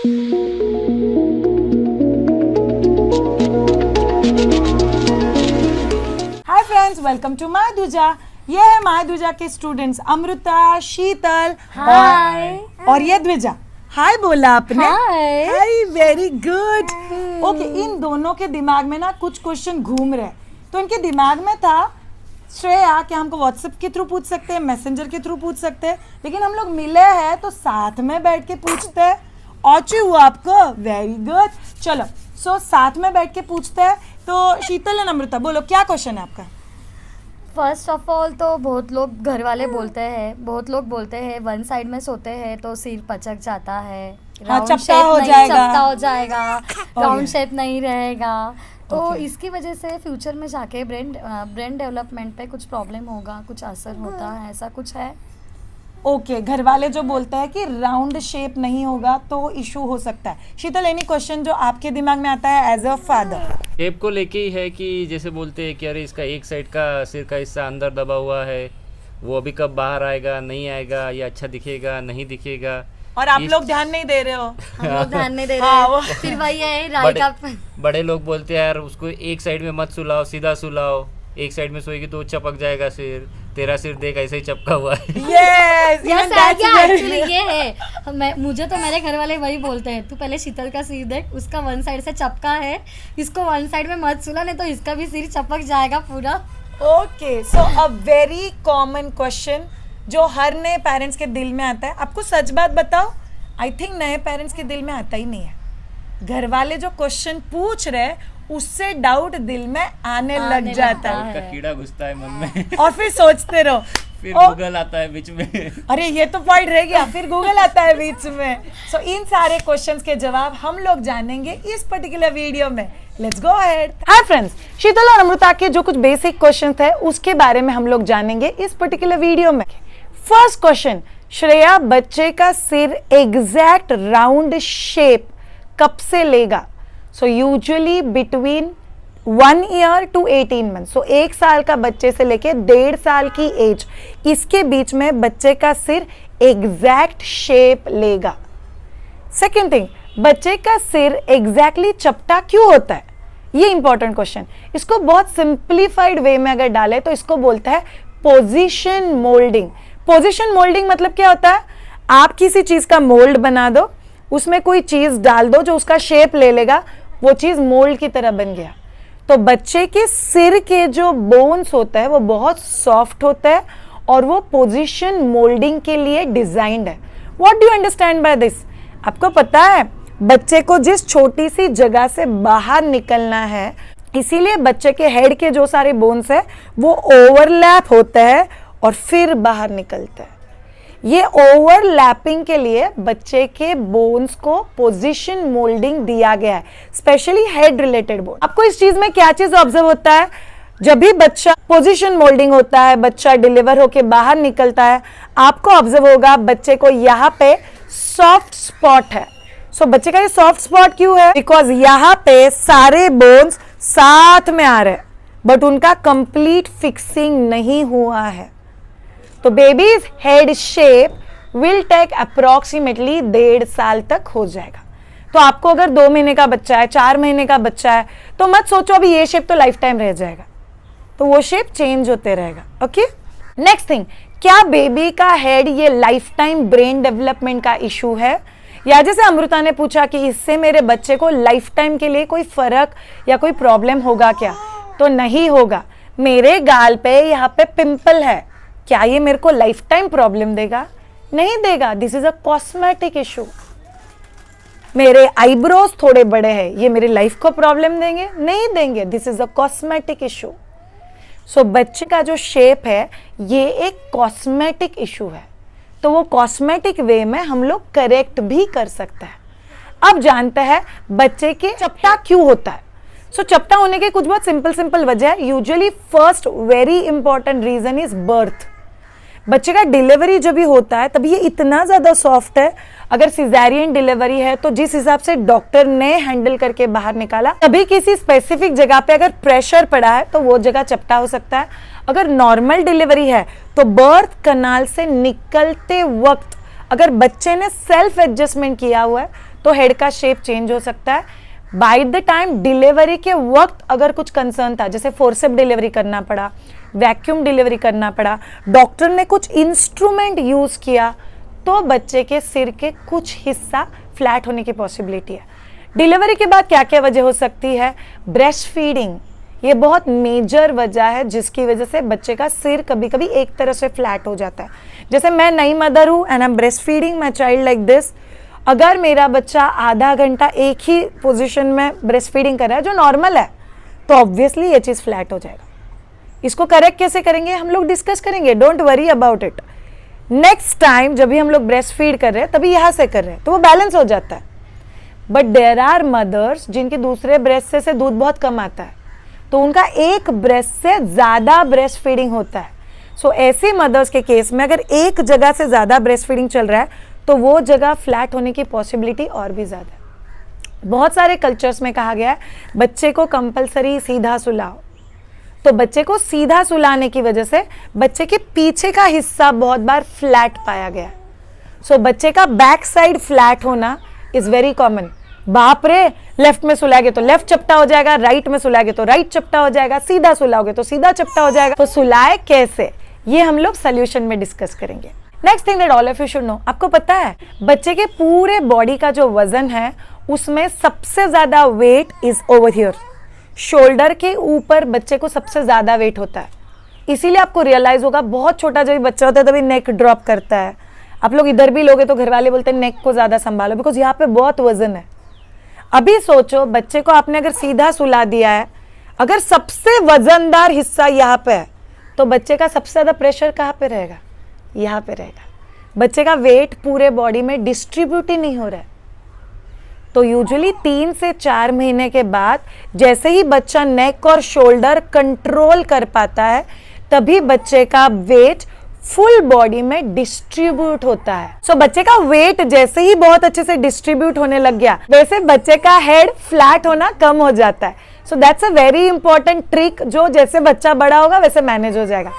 Hi friends, welcome to Madhuja. ये है माधुजा के स्टूडेंट्स अमृता, शीतल और ये द्विजा। हाय बोला आपने? हाय, वेरी गुड। ओके, इन दोनों के दिमाग में ना कुछ क्वेश्चन घूम रहे हैं। तो इनके दिमाग में था श्रेया कि हमको व्हाट्सएप के थ्रू पूछ सकते हैं, मैसेंजर के थ्रू पूछ सकते हैं, लेकिन हम लोग मिले हैं तो साथ में बैठ के पूछते हैं। औची हुआ आपको? Very good. चलो साथ में बैठ के पूछते हैं। तो शीतल और अमृता बोलो, क्या क्वेश्चन है आपका? फर्स्ट ऑफ ऑल तो बहुत लोग घर वाले बोलते हैं, बहुत लोग बोलते हैं वन साइड में सोते हैं तो सिर पचक जाता है, चपटा हो जाएगा, राउंड शेप नहीं रहेगा। तो इसकी वजह से फ्यूचर में जाके ब्रेन डेवलपमेंट पे कुछ प्रॉब्लम होगा, कुछ असर होता है, ऐसा कुछ है? ओके, घर वाले जो बोलते हैं कि राउंड शेप नहीं होगा तो इशू हो सकता है। शीतल, एनी क्वेश्चन जो आपके दिमाग में आता है एज अ फादर? शेप को लेके ही है कि जैसे बोलते हैं कि अरे इसका एक साइड का सिर का हिस्सा अंदर दबा हुआ है, वो अभी कब बाहर आएगा, नहीं आएगा, या अच्छा दिखेगा, नहीं दिखेगा। और आप लोग ध्यान नहीं दे रहे हो। हम लोग ध्यान नहीं दे रहे हैं। फिर वही है राइट आप। बड़े लोग बोलते हैं यार उसको एक साइड में मत सुलाओ, सीधा सुलाओ, एक साइड में सोएगी तो चपक जाएगा सिर, तेरा सिर देख ऐसे ही चपका हुआ है। एक्चुअली ये है, मुझे तो मेरे घर वाले वही बोलते हैं, तू पहले शीतल का सिर देख, उसका वन साइड से चपका है, इसको वन साइड में मत सुला नहीं तो इसका भी सिर चपक जाएगा पूरा। Okay, so a very common question जो हर नए पेरेंट्स के दिल में आता है। आपको सच बात बताओ, आई थिंक नए पेरेंट्स के दिल में आता ही नहीं है। घर वाले जो क्वेश्चन पूछ रहे उससे डाउट दिल में आने लग जाता है, का कीड़ा घुसता है मन में और फिर सोचते रहो, फिर गूगल आता है बीच में। अरे ये तो पॉइंट रह गया, फिर गूगल आता है बीच में। सो इन सारे क्वेश्चंस के जवाब हम लोग जानेंगे इस पर्टिकुलर वीडियो में। Let's go ahead. Hi friends, Sheetal और अमृता के जो कुछ बेसिक क्वेश्चंस थे उसके बारे में हम लोग जानेंगे इस पर्टिकुलर वीडियो में। फर्स्ट क्वेश्चन, श्रेया बच्चे का सिर एग्जैक्ट राउंड शेप कब से लेगा? So usually between 1 year to 18 month. So 1 साल का बच्चे से लेके 1.5 साल की एज, इसके बीच में बच्चे का सिर एग्जैक्ट शेप लेगा। सेकेंड थिंग, बच्चे का सिर एग्जैक्टली चपटा क्यों होता है? ये इंपॉर्टेंट क्वेश्चन। इसको बहुत सिंप्लीफाइड वे में अगर डाले तो इसको बोलता है पोजीशन मोल्डिंग। पोजीशन मोल्डिंग मतलब क्या होता है? आप किसी चीज का मोल्ड बना दो, उसमें कोई चीज डाल दो जो उसका शेप ले लेगा, वो चीज मोल्ड की तरह बन गया। तो बच्चे के सिर के जो बोन्स होता है वो बहुत सॉफ्ट होता है और वो पोजीशन मोल्डिंग के लिए डिजाइंड है। What do you understand by this? आपको पता है बच्चे को जिस छोटी सी जगह से बाहर निकलना है, इसीलिए बच्चे के हेड के जो सारे बोन्स है वो ओवरलैप होता है और फिर बाहर निकलता है। ये ओवरलैपिंग के लिए बच्चे के बोन्स को पोजीशन मोल्डिंग दिया गया है, स्पेशली हेड रिलेटेड बोन। आपको इस चीज में क्या चीज ऑब्जर्व होता है? जब भी बच्चा पोजीशन मोल्डिंग होता है, बच्चा डिलीवर होके बाहर निकलता है, आपको ऑब्जर्व होगा बच्चे को यहाँ पे सॉफ्ट स्पॉट है। सो बच्चे का ये सॉफ्ट स्पॉट क्यों है? बिकॉज यहाँ पे सारे बोन्स साथ में आ रहे हैं बट उनका कंप्लीट फिक्सिंग नहीं हुआ है। तो baby's head shape will take approximately 1.5 साल तक हो जाएगा। तो आपको अगर 2 महीने का बच्चा है, 4 महीने का बच्चा है, तो मत सोचो अभी ये शेप तो लाइफ टाइम रह जाएगा, तो वो शेप चेंज होते रहेगा। ओके, नेक्स्ट थिंग, क्या बेबी का हेड ये लाइफ टाइम ब्रेन डेवलपमेंट का इशू है? या जैसे अमृता ने पूछा कि इससे मेरे बच्चे को लाइफ टाइम के लिए कोई फर्क या कोई प्रॉब्लम होगा क्या? तो नहीं होगा। मेरे गाल पे यहाँ पे पिंपल है, क्या ये मेरे को लाइफ टाइम प्रॉब्लम देगा? नहीं देगा। This is a cosmetic issue. मेरे आईब्रोज थोड़े बड़े हैं, ये मेरी लाइफ को प्रॉब्लम देंगे? नहीं देंगे। This is a cosmetic issue. So बच्चे का जो शेप है ये एक कॉस्मेटिक इशू है, तो वो कॉस्मेटिक वे में हम लोग करेक्ट भी कर सकते हैं। अब जानते हैं बच्चे के चपटा क्यों होता है। सो चपटा होने के कुछ बहुत सिंपल वजह है। Usually first very important reason is birth. बच्चे का डिलीवरी जब भी होता है तभी ये इतना ज़्यादा सॉफ्ट है। अगर सिजेरियन डिलीवरी है तो जिस हिसाब से डॉक्टर ने हैंडल करके बाहर निकाला, तभी किसी स्पेसिफिक जगह पे अगर प्रेशर पड़ा है तो वो जगह चपटा हो सकता है। अगर नॉर्मल डिलीवरी है तो बर्थ कनाल से निकलते वक्त अगर बच्चे ने सेल्फ एडजस्टमेंट किया हुआ है तो हेड का शेप चेंज हो सकता है। बाय द टाइम डिलीवरी के वक्त अगर कुछ कंसर्न था, जैसे फोर्सेप डिलीवरी करना पड़ा, वैक्यूम डिलीवरी करना पड़ा, डॉक्टर ने कुछ इंस्ट्रूमेंट यूज किया, तो बच्चे के सिर के कुछ हिस्सा फ्लैट होने की पॉसिबिलिटी है। डिलीवरी के बाद क्या क्या वजह हो सकती है? ब्रेस्ट फीडिंग, ये बहुत मेजर वजह है जिसकी वजह से बच्चे का सिर कभी कभी एक तरह से फ्लैट हो जाता है। जैसे मैं नई मदर हूँ and I am breast feeding my child like this, अगर मेरा बच्चा आधा घंटा एक ही पोजीशन में ब्रेस्ट फीडिंग कर रहा है जो नॉर्मल है, तो ऑब्वियसली ये चीज़ फ्लैट हो जाएगा। इसको करेक्ट कैसे करेंगे हम लोग डिस्कस करेंगे, don't worry about it. Next time जब भी हम लोग ब्रेस्ट फीड कर रहे हैं तभी यहाँ से कर रहे हैं तो वो बैलेंस हो जाता है। बट देयर आर मदर्स जिनके दूसरे ब्रेस्ट से दूध बहुत कम आता है, तो उनका एक ब्रेस्ट से ज़्यादा ब्रेस्ट फीडिंग होता है। सो ऐसे मदर्स के केस में अगर एक जगह से ज़्यादा ब्रेस्ट फीडिंग चल रहा है तो वो जगह फ्लैट होने की पॉसिबिलिटी और भी ज़्यादा है। बहुत सारे कल्चर्स में कहा गया है बच्चे को कंपलसरी सीधा सुलाओ, तो बच्चे को सीधा सुलाने की वजह से बच्चे के पीछे का हिस्सा बहुत बार फ्लैट पाया गया। सो बच्चे का बैक साइड फ्लैट होना इज वेरी कॉमन। बाप रे, लेफ्ट में सुलाओगे तो लेफ्ट चपटा हो जाएगा, राइट में सुलाओगे तो राइट चपटा हो जाएगा, सीधा सुलाओगे तो सीधा चपटा हो जाएगा। तो सुलाए कैसे, ये हम लोग सोल्यूशन में डिस्कस करेंगे। Next thing that all of you should know, आपको पता है बच्चे के पूरे बॉडी का जो वजन है उसमें सबसे ज्यादा weight is over here, shoulder के ऊपर बच्चे को सबसे ज्यादा वेट होता है। इसीलिए आपको रियलाइज होगा बहुत छोटा जब बच्चा होता है तभी नेक ड्रॉप करता है। आप लोग इधर भी लोगे तो घर वाले बोलते हैं नेक को ज्यादा संभालो, बिकॉज यहाँ पे बहुत वजन है। अभी सोचो बच्चे को आपने अगर सीधा सुला दिया है, अगर सबसे वजनदार हिस्सा यहाँ पे है तो बच्चे का सबसे ज्यादा प्रेशर कहाँ पे रहेगा? यहाँ पे रहेगा। बच्चे का वेट पूरे बॉडी में डिस्ट्रीब्यूट ही नहीं हो रहा है। तो यूजुअली 3 से 4 महीने के बाद जैसे ही बच्चा नेक और शोल्डर कंट्रोल कर पाता है तभी बच्चे का वेट फुल बॉडी में डिस्ट्रीब्यूट होता है। सो बच्चे का वेट जैसे ही बहुत अच्छे से डिस्ट्रीब्यूट होने लग गया वैसे बच्चे का हेड फ्लैट होना कम हो जाता है। So that's a very important trick जो जैसे बच्चा बड़ा होगा वैसे मैनेज हो जाएगा।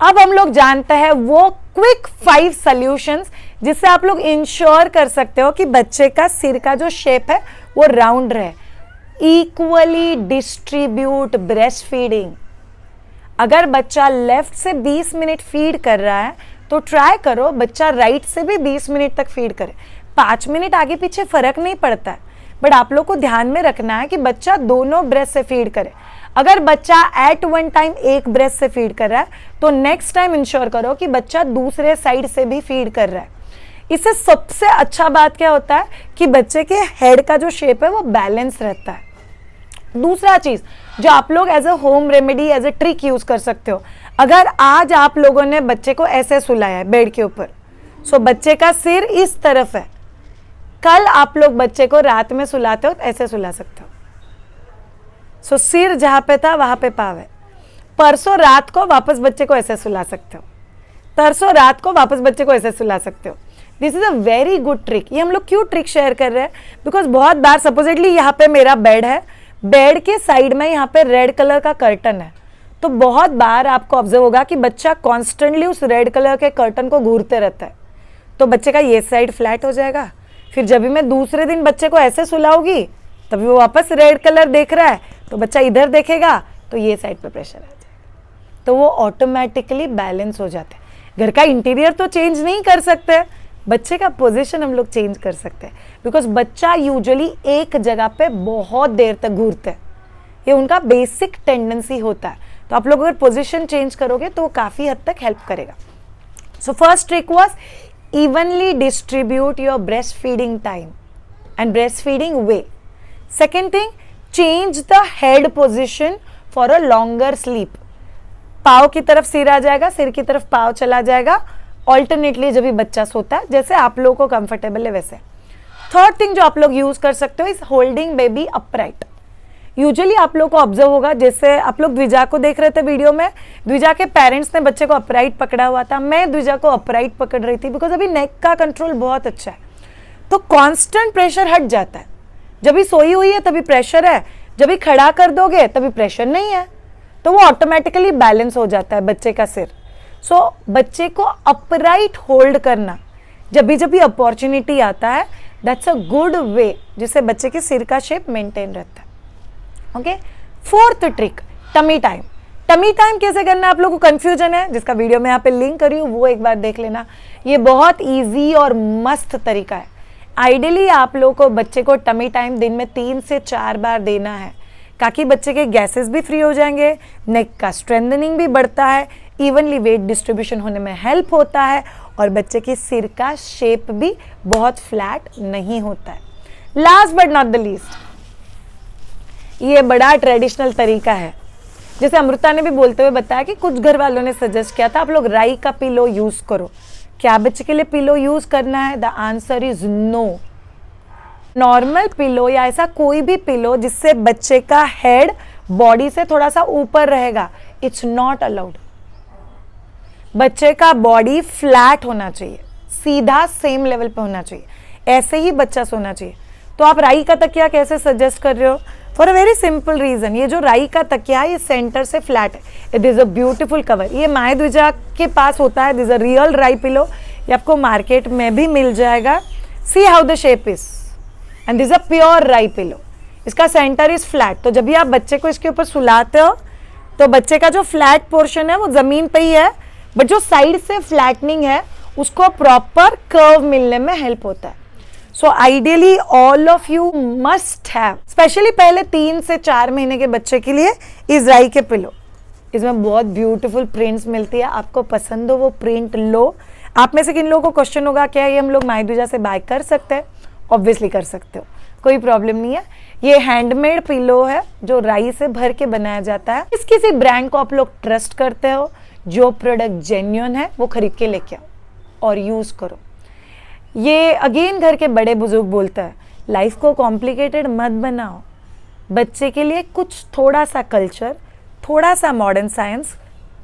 अब हम लोग जानते हैं वो क्विक 5 सॉल्यूशंस जिससे आप लोग इंश्योर कर सकते हो कि बच्चे का सिर का जो शेप है वो राउंड रहे। Equally distribute breast feeding. अगर बच्चा लेफ्ट से 20 मिनट फीड कर रहा है तो ट्राई करो बच्चा राइट से भी 20 मिनट तक फीड करे। 5 मिनट आगे पीछे फर्क नहीं पड़ता है, बट आप लोग को ध्यान में रखना है कि बच्चा दोनों ब्रेस्ट से फीड करे। अगर बच्चा एट वन टाइम एक ब्रेस्ट से फीड कर रहा है तो नेक्स्ट टाइम इंश्योर करो कि बच्चा दूसरे साइड से भी फीड कर रहा है। इससे सबसे अच्छा बात क्या होता है कि बच्चे के हेड का जो शेप है वो बैलेंस रहता है। दूसरा चीज जो आप लोग as a home remedy as a trick use कर सकते हो, अगर आज आप लोगों ने बच्चे को ऐसे सुलाया है बेड के ऊपर, सो बच्चे का सिर इस तरफ है, कल आप लोग बच्चे को रात में सुलाते हो तो ऐसे सुला सकते हो। सो सिर जहां पे था वहां पे पाव है। परसों रात को वापस बच्चे को ऐसे सुला सकते हो, तरसों रात को वापस बच्चे को ऐसे सुला सकते हो। This is a very good trick. ये हम लोग क्यों ट्रिक शेयर कर रहे हैं? बिकॉज बहुत बार सपोजिटली यहाँ पे मेरा बेड है, बेड के साइड में यहाँ पे रेड कलर का कर्टन है, तो बहुत बार आपको ऑब्जर्व होगा कि बच्चा कॉन्स्टेंटली उस रेड कलर के कर्टन को घूरते रहता है, तो बच्चे का ये साइड फ्लैट हो जाएगा। फिर जब भी मैं दूसरे दिन बच्चे को ऐसे सुलाऊंगी तभी वो वापस रेड कलर देख रहा है, तो बच्चा इधर देखेगा तो ये साइड पे प्रेशर आ जाएगा, तो वो ऑटोमेटिकली बैलेंस हो जाता है। घर का इंटीरियर तो चेंज नहीं कर सकते, बच्चे का पोजीशन हम लोग चेंज कर सकते हैं, बिकॉज बच्चा यूजुअली एक जगह पे बहुत देर तक घूरते हैं, ये उनका बेसिक टेंडेंसी होता है। तो आप लोग अगर पोजीशन चेंज करोगे तो वो काफ़ी हद तक हेल्प करेगा। So first trick was evenly distribute your breastfeeding time and breastfeeding way. Second thing, change the head position for a longer sleep. पाँव की तरफ सिर आ जाएगा, सिर की तरफ पाँव चला जाएगा, ऑल्टरनेटली जब भी बच्चा सोता है जैसे आप लोगों को कंफर्टेबल है वैसे। थर्ड थिंग जो आप लोग यूज कर सकते हो is holding baby upright. Usually आप लोग को ऑब्जर्व होगा, जैसे आप लोग द्विजा को देख रहे थे वीडियो में, द्विजा के पेरेंट्स ने बच्चे को अपराइट पकड़ा हुआ था, मैं द्विजा को अपराइट पकड़ रही थी बिकॉज अभी नेक का कंट्रोल बहुत अच्छा है, तो कांस्टेंट प्रेशर हट जाता है। जब भी सोई हुई है तभी प्रेशर है, जब भी खड़ा कर दोगे तभी प्रेशर नहीं है, तो वो ऑटोमेटिकली बैलेंस हो जाता है बच्चे का सिर। सो बच्चे को अपराइट होल्ड करना, जब भी अपॉर्चुनिटी आता है दैट्स अ गुड वे जिससे बच्चे के सिर का शेप मेंटेन रहता है। Okay, fourth trick, tummy time. Tummy time कैसे करना है, आप लोगों को कंफ्यूजन है, जिसका वीडियो मैं यहाँ पे लिंक करी हूँ वो एक बार देख लेना। ये बहुत इजी और मस्त तरीका है। आइडियली आप लोगों को बच्चे को टमी टाइम दिन में 3 से 4 बार देना है, ताकि बच्चे के गैसेस भी फ्री हो जाएंगे, नेक का स्ट्रेंथनिंग भी बढ़ता है, इवनली वेट डिस्ट्रीब्यूशन होने में हेल्प होता है, और बच्चे के सिर का शेप भी बहुत फ्लैट नहीं होता है। Last but not the least, ये बड़ा ट्रेडिशनल तरीका है, जैसे अमृता ने भी बोलते हुए बताया कि कुछ घर वालों ने सजेस्ट किया था आप लोग राई का पिलो यूज करो। क्या बच्चे के लिए पिलो यूज करना है? The answer is no. Normal pillow या ऐसा कोई भी पिलो जिससे बच्चे का हेड बॉडी से थोड़ा सा ऊपर रहेगा, इट्स नॉट अलाउड। बच्चे का बॉडी फ्लैट होना चाहिए, सीधा सेम लेवल पे होना चाहिए, ऐसे ही बच्चा सोना चाहिए। तो आप राई का तकिया कैसे सजेस्ट कर रहे हो? For a very simple reason, ये जो राई का तकिया है ये सेंटर से फ्लैट है, it is a beautiful cover. ये माय द्विजा के पास होता है, दिस अ रियल राई पिलो, ये आपको मार्केट में भी मिल जाएगा। See how the shape is, and this a pure राई पिलो। इसका सेंटर इज फ्लैट, तो जब भी आप बच्चे को इसके ऊपर सुलाते हो तो बच्चे का जो फ्लैट पोर्शन है वो जमीन पे ही है, बट जो साइड से फ्लैटनिंग है उसको प्रॉपर कर्व मिलने में हेल्प होता है। So ideally all of you must have, specially पहले 3 से 4 महीने के बच्चे के लिए, इस राई के पिलो। इसमें बहुत ब्यूटीफुल प्रिंट्स मिलती है, आपको पसंद हो वो प्रिंट लो। आप में से किन लोगों को क्वेश्चन होगा क्या ये हम लोग माय द्विजा से बाय कर सकते हैं? ऑब्वियसली कर सकते हो, कोई प्रॉब्लम नहीं है। ये हैंडमेड पिलो है जो राई से भर के बनाया जाता है। किसी ब्रांड को आप लोग ट्रस्ट करते हो, जो प्रोडक्ट जेन्युइन है वो खरीद के लेके आओ और यूज करो। ये अगेन घर के बड़े बुजुर्ग बोलता है, लाइफ को कॉम्प्लिकेटेड मत बनाओ, बच्चे के लिए कुछ थोड़ा सा कल्चर, थोड़ा सा मॉडर्न साइंस,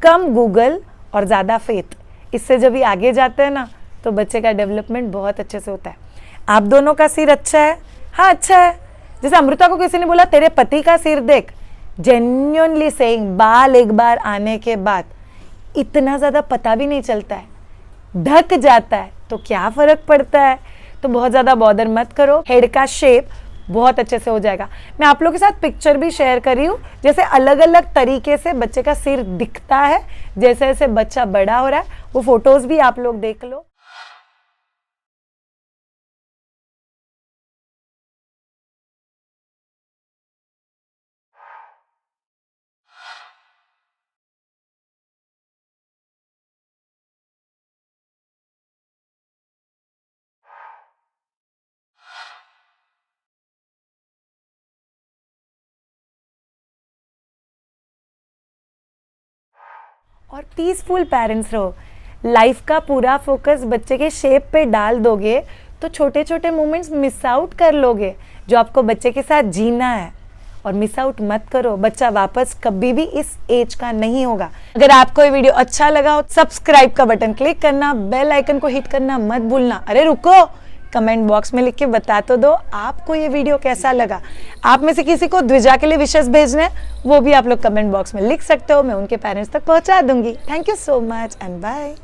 कम गूगल और ज़्यादा फेथ, इससे जब ये आगे जाते हैं ना तो बच्चे का डेवलपमेंट बहुत अच्छे से होता है। आप दोनों का सिर अच्छा है? हाँ अच्छा है। जैसे अमृता को किसी ने बोला तेरे पति का सिर देख, जेन्युइनली सेइंग, बाल एक बार आने के बाद इतना ज़्यादा पता भी नहीं चलता है, ढक जाता है, तो क्या फ़र्क पड़ता है। तो बहुत ज़्यादा बॉदर मत करो, हेड का शेप बहुत अच्छे से हो जाएगा। मैं आप लोगों के साथ पिक्चर भी शेयर कर रही हूँ, जैसे अलग अलग तरीके से बच्चे का सिर दिखता है, जैसे जैसे बच्चा बड़ा हो रहा है, वो फोटोज़ भी आप लोग देख लो। और पीसफुल पेरेंट्स रहो। लाइफ का पूरा फोकस बच्चे के शेप पे डाल दोगे तो छोटे छोटे मोमेंट्स मिस आउट कर लोगे जो आपको बच्चे के साथ जीना है। और मिस आउट मत करो, बच्चा वापस कभी भी इस एज का नहीं होगा। अगर आपको ये वीडियो अच्छा लगा हो, सब्सक्राइब का बटन क्लिक करना, बेल आइकन को हिट करना मत भूलना। अरे रुको, कमेंट बॉक्स में लिख के बता तो दो आपको ये वीडियो कैसा लगा। आप में से किसी को द्विजा के लिए विशेष भेजने, वो भी आप लोग कमेंट बॉक्स में लिख सकते हो, मैं उनके पेरेंट्स तक पहुंचा दूंगी। Thank you so much and bye.